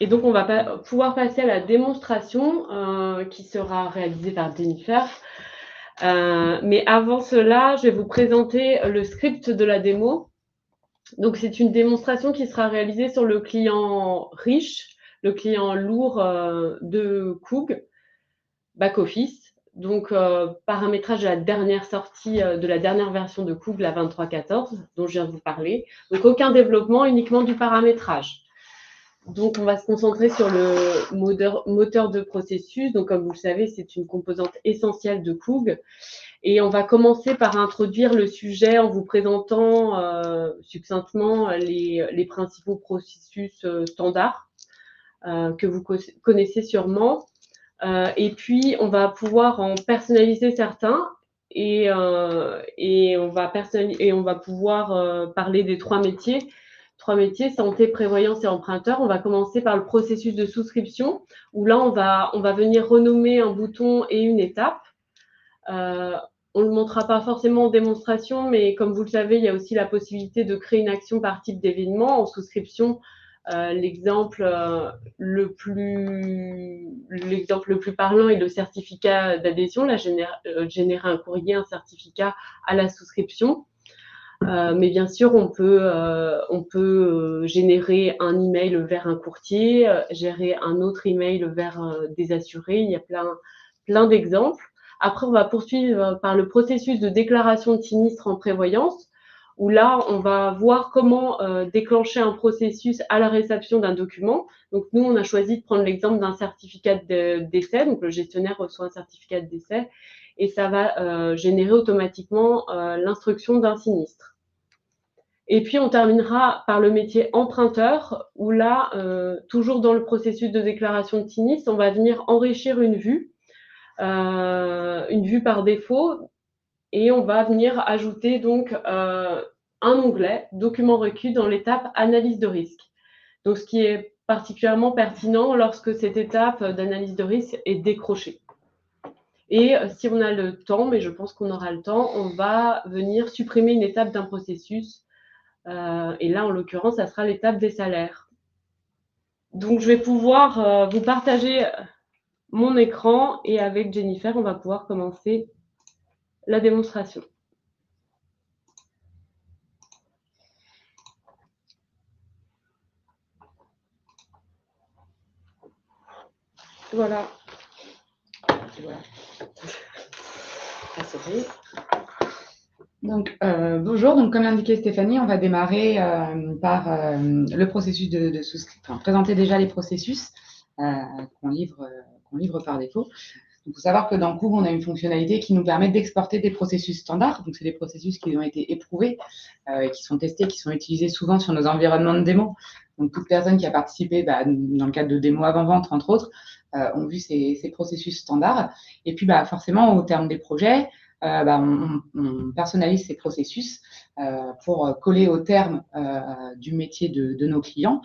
Et donc, on va pouvoir passer à la démonstration qui sera réalisée par Jennifer. Mais avant cela, je vais vous présenter le script de la démo. Donc, c'est une démonstration qui sera réalisée sur le client riche, le client lourd de Coog, back-office. Donc, paramétrage de la dernière sortie, de la dernière version de Coog, la 23.14, dont je viens de vous parler. Donc, aucun développement, uniquement du paramétrage. Donc, on va se concentrer sur le moteur de processus. Donc, comme vous le savez, c'est une composante essentielle de Coog. Et on va commencer par introduire le sujet en vous présentant succinctement les principaux processus standards que vous connaissez sûrement. Et puis, on va pouvoir en personnaliser certains et on va pouvoir parler des trois métiers, santé, prévoyance et emprunteur. On va commencer par le processus de souscription, où là, on va venir renommer un bouton et une étape. On ne le montrera pas forcément en démonstration, mais comme vous le savez, il y a aussi la possibilité de créer une action par type d'événement. En souscription, l'exemple le plus parlant est le certificat d'adhésion, générer un courrier, un certificat à la souscription. Mais bien sûr, on peut générer un email vers un courtier, gérer un autre email vers des assurés. Il y a plein d'exemples. Après, on va poursuivre par le processus de déclaration de sinistre en prévoyance, où là, on va voir comment déclencher un processus à la réception d'un document. Donc, nous, on a choisi de prendre l'exemple d'un certificat de décès. Donc, le gestionnaire reçoit un certificat de décès et ça va générer automatiquement l'instruction d'un sinistre. Et puis, on terminera par le métier emprunteur, où là, toujours dans le processus de déclaration de sinistre, on va venir enrichir une vue par défaut, et on va venir ajouter donc un onglet document requis dans l'étape analyse de risque. Donc, ce qui est particulièrement pertinent lorsque cette étape d'analyse de risque est décrochée. Et si on a le temps, mais je pense qu'on aura le temps, on va venir supprimer une étape d'un processus. Et là, en l'occurrence, ça sera l'étape des salaires. Donc, je vais pouvoir vous partager mon écran et avec Jennifer, on va pouvoir commencer la démonstration. Voilà. Donc, bonjour. Donc, comme indiqué Stéphanie, on va démarrer par le processus de souscription. Enfin, présenter déjà les processus qu'on livre par défaut. Il faut savoir que dans Coog, on a une fonctionnalité qui nous permet d'exporter des processus standards. Donc, c'est des processus qui ont été éprouvés, qui sont testés, qui sont utilisés souvent sur nos environnements de démo. Donc, toute personne qui a participé dans le cadre de démos avant-vente, entre autres, ont vu ces processus standards. Et puis, forcément, au terme des projets, on personnalise ces processus pour coller au terme du métier de nos clients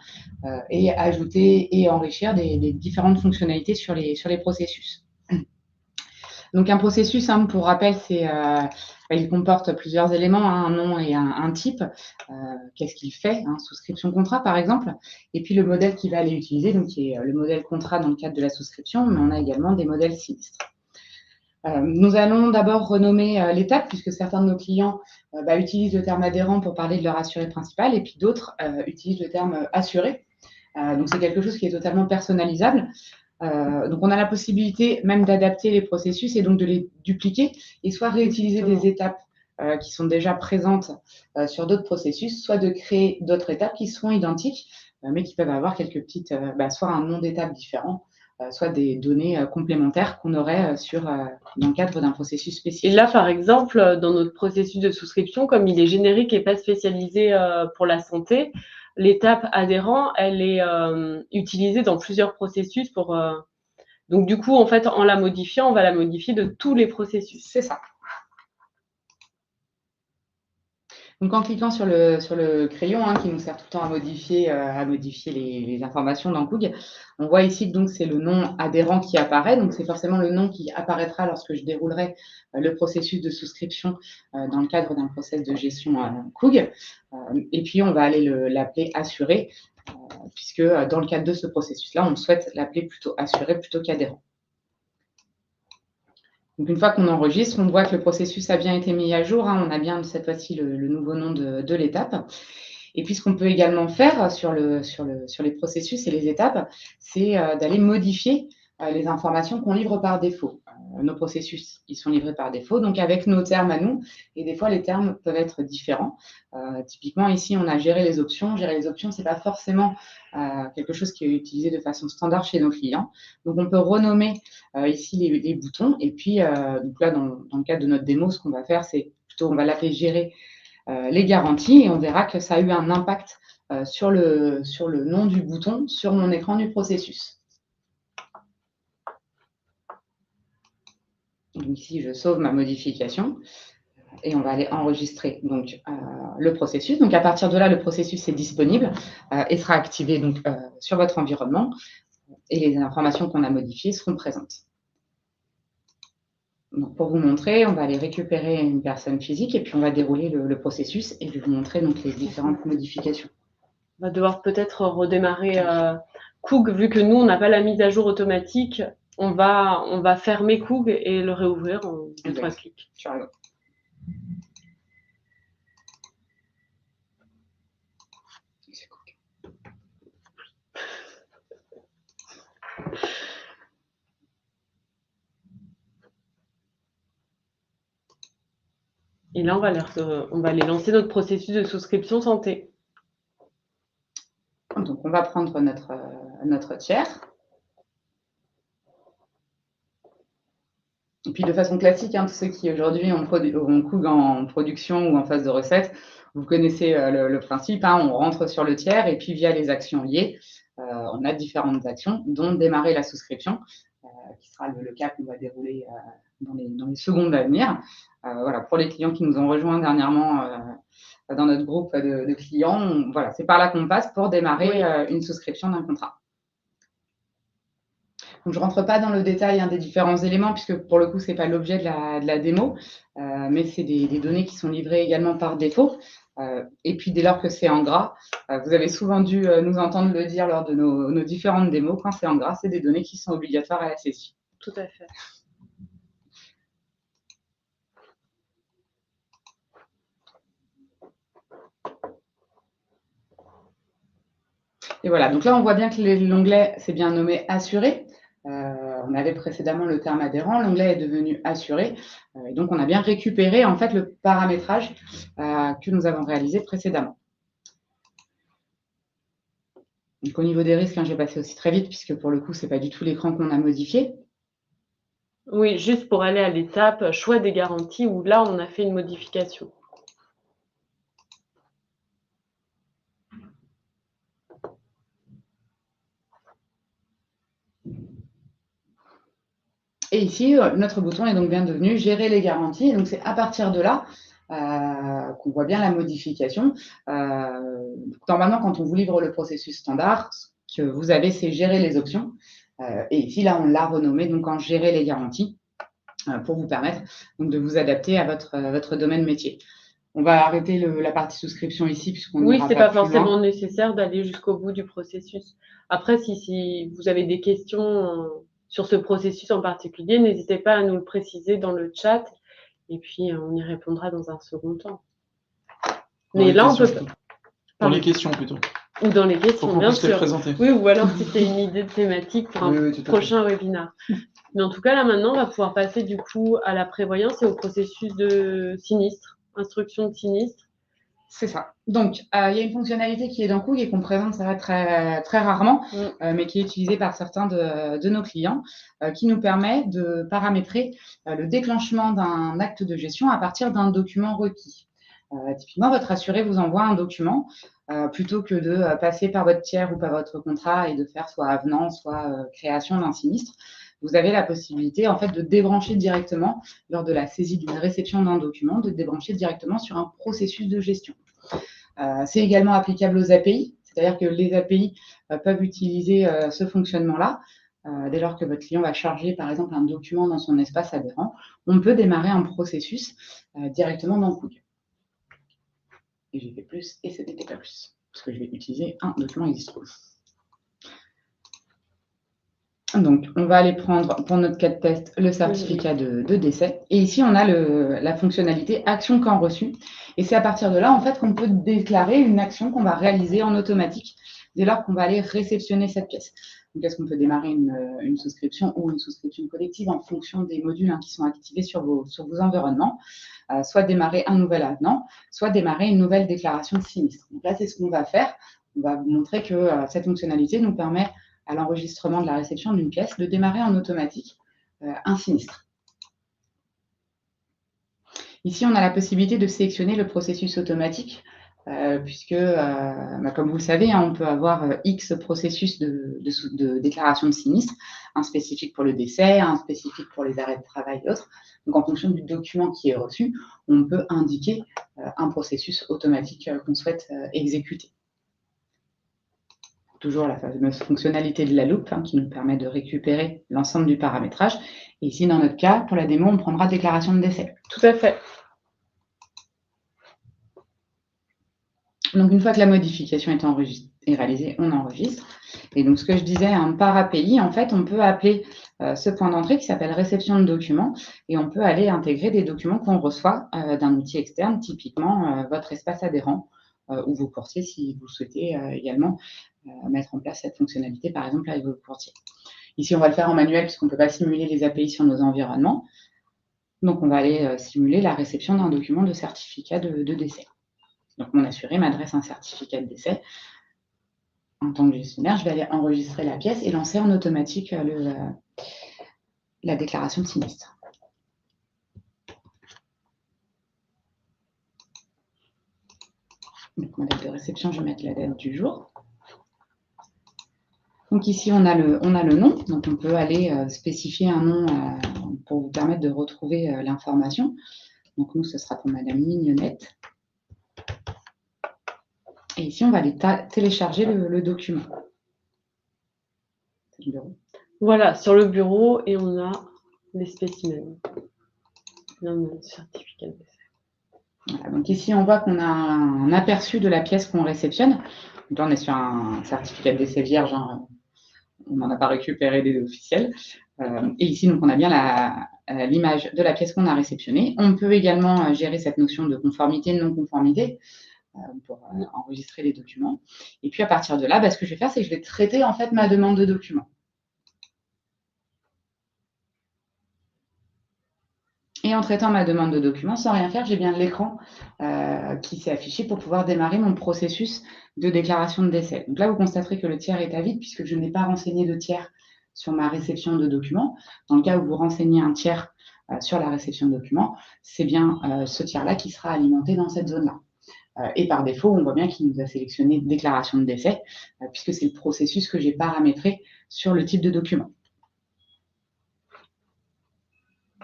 et ajouter et enrichir des différentes fonctionnalités sur les processus. Donc, un processus, pour rappel, il comporte plusieurs éléments, un nom et un type. Qu'est-ce qu'il fait, souscription contrat, par exemple. Et puis, le modèle qu'il va aller utiliser, donc, qui est le modèle contrat dans le cadre de la souscription, mais on a également des modèles sinistres. Nous allons d'abord renommer l'étape, puisque certains de nos clients utilisent le terme adhérent pour parler de leur assuré principal, et puis d'autres utilisent le terme assuré. Donc, c'est quelque chose qui est totalement personnalisable. Donc, on a la possibilité même d'adapter les processus et donc de les dupliquer et soit réutiliser des étapes qui sont déjà présentes sur d'autres processus, soit de créer d'autres étapes qui seront identiques, mais qui peuvent avoir quelques petites, soit un nom d'étape différent, soit des données complémentaires qu'on aurait dans le cadre d'un processus spécifique. Et là, par exemple, dans notre processus de souscription, comme il est générique et pas spécialisé pour la santé, l'étape adhérent, elle est utilisée dans plusieurs processus pour... Donc, du coup, en fait, en la modifiant, on va la modifier de tous les processus. C'est ça. Donc, en cliquant sur le crayon qui nous sert tout le temps à modifier les informations dans Coog, on voit ici que c'est le nom adhérent qui apparaît. Donc, c'est forcément le nom qui apparaîtra lorsque je déroulerai le processus de souscription dans le cadre d'un process de gestion Coog. Et puis, on va aller l'appeler assuré puisque dans le cadre de ce processus-là, on souhaite l'appeler plutôt assuré plutôt qu'adhérent. Donc, une fois qu'on enregistre, on voit que le processus a bien été mis à jour. On a bien cette fois-ci le nouveau nom de l'étape. Et puis, ce qu'on peut également faire sur les processus et les étapes, c'est d'aller modifier les informations qu'on livre par défaut. Nos processus, ils sont livrés par défaut, donc avec nos termes à nous. Et des fois, les termes peuvent être différents. Typiquement, ici, on a géré les options. Gérer les options, ce n'est pas forcément quelque chose qui est utilisé de façon standard chez nos clients. Donc, on peut renommer ici les boutons. Et puis, donc là, dans le cadre de notre démo, ce qu'on va faire, c'est plutôt, on va l'appeler gérer les garanties et on verra que ça a eu un impact sur le nom du bouton sur mon écran du processus. Donc ici, je sauve ma modification et on va aller enregistrer donc, le processus. Donc à partir de là, le processus est disponible et sera activé donc, sur votre environnement et les informations qu'on a modifiées seront présentes. Donc, pour vous montrer, on va aller récupérer une personne physique et puis on va dérouler le processus et je vais vous montrer donc, les différentes modifications. On va devoir peut-être redémarrer Coog, vu que nous, on n'a pas la mise à jour automatique. On va fermer Coog et le réouvrir en 2-3 clics. Tu as raison. Et là, on va aller lancer notre processus de souscription santé. Donc, on va prendre notre tiers. Et puis, de façon classique, tous ceux qui aujourd'hui ont Coog en production ou en phase de recette, vous connaissez le principe. On rentre sur le tiers et puis, via les actions liées, on a différentes actions, dont démarrer la souscription, qui sera le cas qu'on va dérouler dans les secondes à venir. Voilà, pour les clients qui nous ont rejoints dernièrement dans notre groupe de clients, voilà, c'est par là qu'on passe pour démarrer une souscription d'un contrat. Donc, je ne rentre pas dans le détail des différents éléments, puisque pour le coup, ce n'est pas l'objet de la démo, mais c'est des données qui sont livrées également par défaut. Et puis, dès lors que c'est en gras, vous avez souvent dû nous entendre le dire lors de nos différentes démos, quand c'est en gras, c'est des données qui sont obligatoires à la saisie. Tout à fait. Et voilà, donc là, on voit bien que l'onglet, c'est bien nommé « Assuré ». On avait précédemment le terme adhérent, l'onglet est devenu assuré. Et donc, on a bien récupéré en fait le paramétrage que nous avons réalisé précédemment. Donc, au niveau des risques, je vais passer aussi très vite puisque pour le coup, ce n'est pas du tout l'écran qu'on a modifié. Oui, juste pour aller à l'étape choix des garanties où là, on a fait une modification. Et ici, notre bouton est donc bien devenu « Gérer les garanties ». Donc, c'est à partir de là qu'on voit bien la modification. Normalement, quand on vous livre le processus standard, ce que vous avez, c'est « Gérer les options ». Et ici, là, on l'a renommé donc en « Gérer les garanties » pour vous permettre donc, de vous adapter à votre domaine métier. On va arrêter la partie souscription ici puisqu'on Oui, c'est pas forcément loin. nécessaire d'aller jusqu'au bout du processus. Après, si vous avez des questions sur ce processus en particulier, n'hésitez pas à nous le préciser dans le chat et puis on y répondra dans un second temps. Mais là, on peut... Dans les questions plutôt. Ou dans les questions, bien sûr. Oui, ou alors si c'est une idée de thématique pour un prochain webinaire. Mais en tout cas, là maintenant, on va pouvoir passer du coup à la prévoyance et au processus de sinistre, instruction de sinistre. C'est ça. Donc, il y a une fonctionnalité qui est dans Coog et qu'on présente, ça va très, très rarement, mais qui est utilisée par certains de nos clients, qui nous permet de paramétrer le déclenchement d'un acte de gestion à partir d'un document requis. Typiquement, votre assuré vous envoie un document plutôt que de passer par votre tiers ou par votre contrat et de faire soit avenant, soit création d'un sinistre. Vous avez la possibilité en fait de débrancher directement, lors de la saisie d'une réception d'un document, de débrancher directement sur un processus de gestion. C'est également applicable aux API, c'est-à-dire que les API peuvent utiliser ce fonctionnement-là. Dès lors que votre client va charger, par exemple, un document dans son espace adhérent, on peut démarrer un processus directement dans Coog. Et j'ai fait plus et ce n'était pas plus. parce que je vais utiliser un document existant. Donc, on va aller prendre, pour notre cas de test, le certificat de décès. Et ici, on a la fonctionnalité action quand reçu. Et c'est à partir de là, en fait, qu'on peut déclarer une action qu'on va réaliser en automatique dès lors qu'on va aller réceptionner cette pièce. Donc, est-ce qu'on peut démarrer une souscription ou une souscription collective en fonction des modules qui sont activés sur vos environnements, soit démarrer un nouvel avenant, soit démarrer une nouvelle déclaration de sinistre. Donc là, c'est ce qu'on va faire. On va vous montrer que cette fonctionnalité nous permet à l'enregistrement de la réception d'une pièce, de démarrer en automatique un sinistre. Ici, on a la possibilité de sélectionner le processus automatique, puisque, comme vous le savez, on peut avoir X processus de déclaration de sinistre, un spécifique pour le décès, un spécifique pour les arrêts de travail et autres. Donc, en fonction du document qui est reçu, on peut indiquer un processus automatique qu'on souhaite exécuter. Toujours la fameuse fonctionnalité de la loupe qui nous permet de récupérer l'ensemble du paramétrage. Et ici, dans notre cas, pour la démo, on prendra déclaration de décès. Tout à fait. Donc, une fois que la modification est réalisée, on enregistre. Et donc, ce que je disais, par API, en fait, on peut appeler ce point d'entrée qui s'appelle réception de documents et on peut aller intégrer des documents qu'on reçoit d'un outil externe, typiquement votre espace adhérent ou vos courtiers si vous souhaitez également mettre en place cette fonctionnalité, par exemple, avec vos courtiers. Ici, on va le faire en manuel puisqu'on ne peut pas simuler les API sur nos environnements. Donc, on va aller simuler la réception d'un document de certificat de décès. Donc, mon assuré m'adresse un certificat de décès. En tant que gestionnaire, je vais aller enregistrer la pièce et lancer en automatique la déclaration de sinistre. Donc, ma date de réception, je vais mettre la date du jour. Donc ici, on a le nom. Donc, on peut aller spécifier un nom pour vous permettre de retrouver l'information. Donc, nous, ce sera pour Madame Mignonnette. Et ici, on va aller télécharger le document. Voilà, sur le bureau, et on a les spécimens. Le certificat de décès. Voilà, donc ici, on voit qu'on a un aperçu de la pièce qu'on réceptionne. Donc là, on est sur un certificat de décès vierge. On n'en a pas récupéré des officiels. Et ici, donc, on a bien l'image de la pièce qu'on a réceptionnée. On peut également gérer cette notion de conformité et de non-conformité pour enregistrer les documents. Et puis, à partir de là, ce que je vais faire, c'est que je vais traiter en fait ma demande de document. Et en traitant ma demande de document, sans rien faire, j'ai bien l'écran qui s'est affiché pour pouvoir démarrer mon processus de déclaration de décès. Donc là, vous constaterez que le tiers est à vide puisque je n'ai pas renseigné de tiers sur ma réception de documents. Dans le cas où vous renseignez un tiers sur la réception de documents, c'est bien ce tiers-là qui sera alimenté dans cette zone-là. Et par défaut, on voit bien qu'il nous a sélectionné déclaration de décès puisque c'est le processus que j'ai paramétré sur le type de document.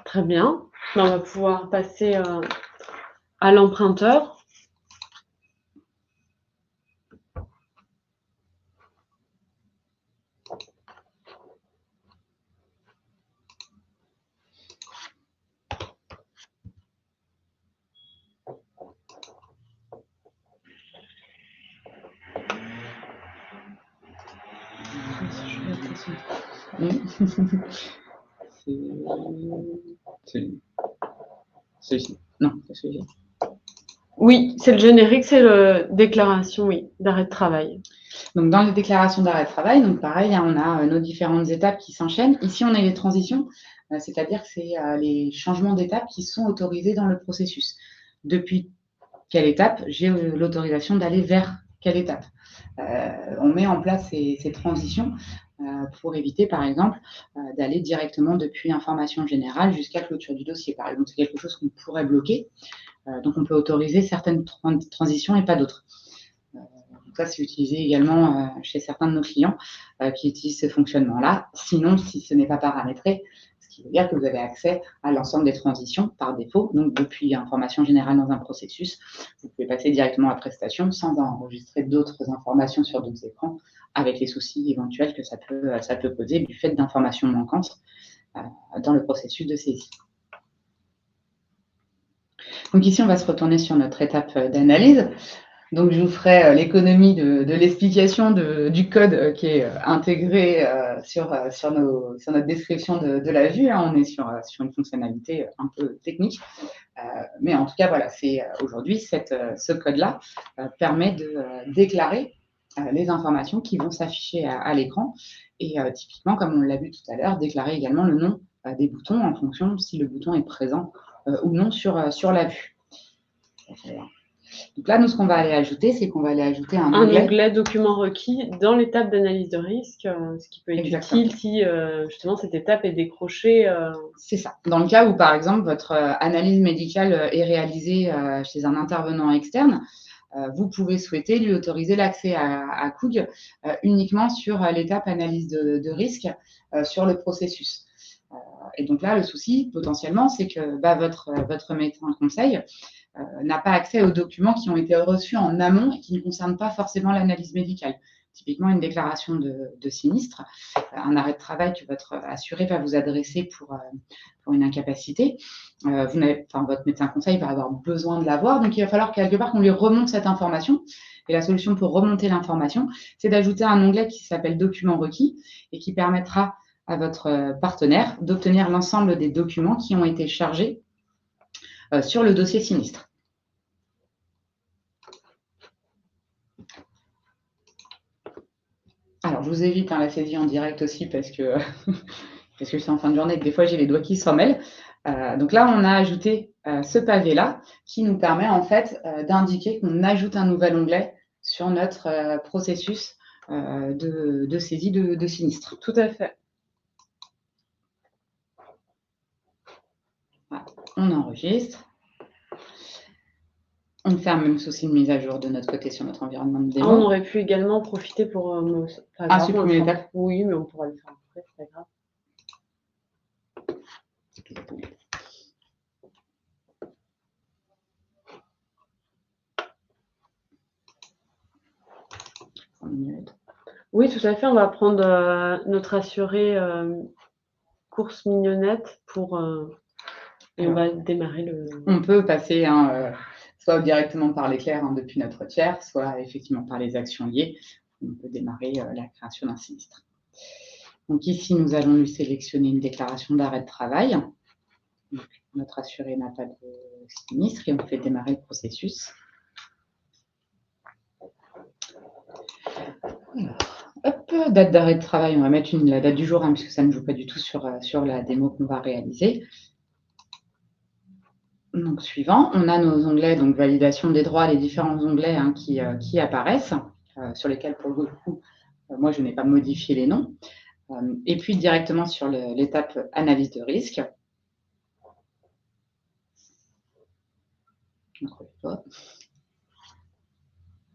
Très bien. On va pouvoir passer à l'emprunteur. C'est ici. Non, c'est celui-ci. Oui, c'est le générique, c'est la déclaration d'arrêt de travail. Donc, dans les déclarations d'arrêt de travail, donc pareil, on a nos différentes étapes qui s'enchaînent. Ici, on a les transitions, c'est-à-dire que c'est les changements d'étape qui sont autorisés dans le processus. Depuis quelle étape j'ai l'autorisation d'aller vers quelle étape. On met en place ces transitions pour éviter, par exemple, d'aller directement depuis information générale jusqu'à clôture du dossier. Par exemple, c'est quelque chose qu'on pourrait bloquer. Donc, on peut autoriser certaines transitions et pas d'autres. Donc ça, c'est utilisé également chez certains de nos clients qui utilisent ce fonctionnement-là. Sinon, si ce n'est pas paramétré, ce qui veut dire que vous avez accès à l'ensemble des transitions par défaut. Donc, depuis information générale dans un processus, vous pouvez passer directement à prestation sans enregistrer d'autres informations sur d'autres écrans avec les soucis éventuels que ça peut poser du fait d'informations manquantes dans le processus de saisie. Donc ici, on va se retourner sur notre étape d'analyse. Donc, je vous ferai l'économie de l'explication du code qui est intégré sur notre description de la vue. On est sur une fonctionnalité un peu technique. Mais en tout cas, voilà, c'est aujourd'hui, ce code-là permet de déclarer les informations qui vont s'afficher à l'écran. Et typiquement, comme on l'a vu tout à l'heure, déclarer également le nom des boutons en fonction si le bouton est présent ou non sur la vue. Donc là, nous, ce qu'on va aller ajouter, c'est qu'on va aller ajouter un onglet document requis dans l'étape d'analyse de risque, ce qui peut être utile si justement cette étape est décrochée. C'est ça. Dans le cas où, par exemple, votre analyse médicale est réalisée chez un intervenant externe, vous pouvez souhaiter lui autoriser l'accès à Coog uniquement sur l'étape analyse de risque sur le processus. Et donc là, le souci, potentiellement, c'est que votre médecin conseil n'a pas accès aux documents qui ont été reçus en amont et qui ne concernent pas forcément l'analyse médicale. Typiquement, une déclaration de sinistre, un arrêt de travail que votre assuré va vous adresser pour une incapacité. Votre médecin conseil va avoir besoin de l'avoir, donc il va falloir quelque part qu'on lui remonte cette information. Et la solution pour remonter l'information, c'est d'ajouter un onglet qui s'appelle Documents requis et qui permettra à votre partenaire d'obtenir l'ensemble des documents qui ont été chargés sur le dossier sinistre. Alors, je vous évite la saisie en direct aussi parce que c'est en fin de journée et que des fois, j'ai les doigts qui s'en mêlent. Donc là, on a ajouté ce pavé-là qui nous permet en fait d'indiquer qu'on ajoute un nouvel onglet sur notre processus de saisie de sinistre. Tout à fait. Voilà. On enregistre. On fait un même souci de mise à jour de notre côté sur notre environnement de démo. On aurait pu également profiter pour... supprimer l'étape. Oui, mais on pourra le faire après, c'est pas grave. Oui, tout à fait. On va prendre notre assuré course mignonnette et on va démarrer le... On peut passer soit directement par l'éclair depuis notre tiers, soit effectivement par les actions liées. On peut démarrer la création d'un sinistre. Donc ici, nous allons lui sélectionner une déclaration d'arrêt de travail. Donc, notre assuré n'a pas de sinistre et on fait démarrer le processus. Alors, hop, date d'arrêt de travail, on va mettre la date du jour puisque ça ne joue pas du tout sur la démo qu'on va réaliser. Donc, suivant, on a nos onglets, donc validation des droits, les différents onglets qui apparaissent, sur lesquels, pour le coup, moi, je n'ai pas modifié les noms. Et puis, directement sur l'étape analyse de risque.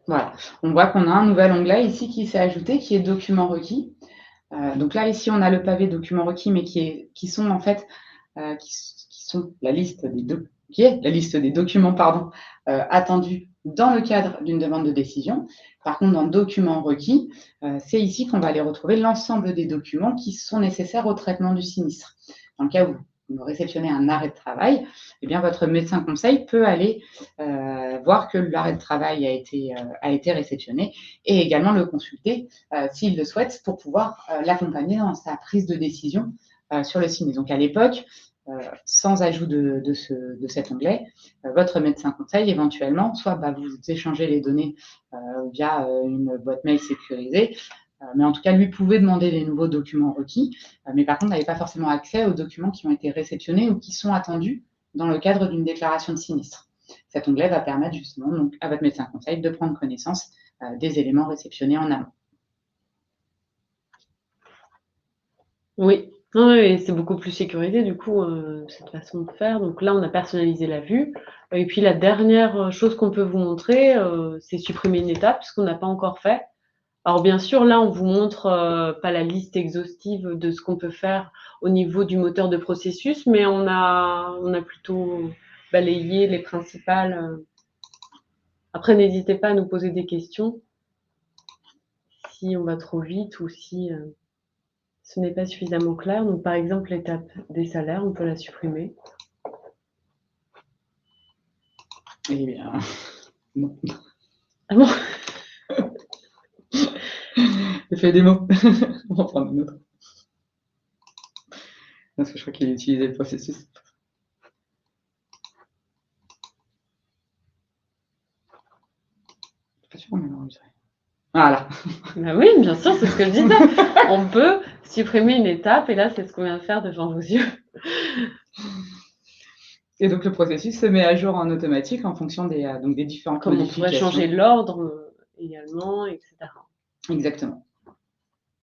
Voilà, on voit qu'on a un nouvel onglet ici qui s'est ajouté, qui est documents requis. Donc là, ici, on a le pavé documents requis, mais qui sont en fait la liste des documents attendus dans le cadre d'une demande de décision. Par contre, dans documents requis, c'est ici qu'on va aller retrouver l'ensemble des documents qui sont nécessaires au traitement du sinistre. Dans le cas où vous réceptionnez un arrêt de travail, eh bien, votre médecin conseil peut aller voir que l'arrêt de travail a été réceptionné et également le consulter s'il le souhaite pour pouvoir l'accompagner dans sa prise de décision sur le sinistre. Donc, à l'époque, sans ajout de cet onglet, votre médecin conseil, éventuellement, soit vous échangez les données via une boîte mail sécurisée, mais en tout cas, lui pouvait demander les nouveaux documents requis, mais par contre, n'avait pas forcément accès aux documents qui ont été réceptionnés ou qui sont attendus dans le cadre d'une déclaration de sinistre. Cet onglet va permettre justement donc, à votre médecin conseil de prendre connaissance des éléments réceptionnés en amont. Oui. Oui, c'est beaucoup plus sécurisé du coup, cette façon de faire. Donc là, on a personnalisé la vue. Et puis la dernière chose qu'on peut vous montrer, c'est supprimer une étape, ce qu'on n'a pas encore fait. Alors bien sûr, là, on vous montre pas la liste exhaustive de ce qu'on peut faire au niveau du moteur de processus, mais on a plutôt balayé les principales. Après, n'hésitez pas à nous poser des questions si on va trop vite ou si ce n'est pas suffisamment clair. Donc, par exemple, l'étape des salaires, on peut la supprimer. Eh bien, non. Ah bon? Effet démo. On va prendre une autre. Parce que je crois qu'il a utilisé le processus. Pas sûr, mais non, voilà. Bah oui, bien sûr, c'est ce que je disais. On peut supprimer une étape et là, c'est ce qu'on vient de faire devant vos yeux. Et donc le processus se met à jour en automatique en fonction des différentes Comme on modifications. pourrait changer l'ordre également, etc. Exactement.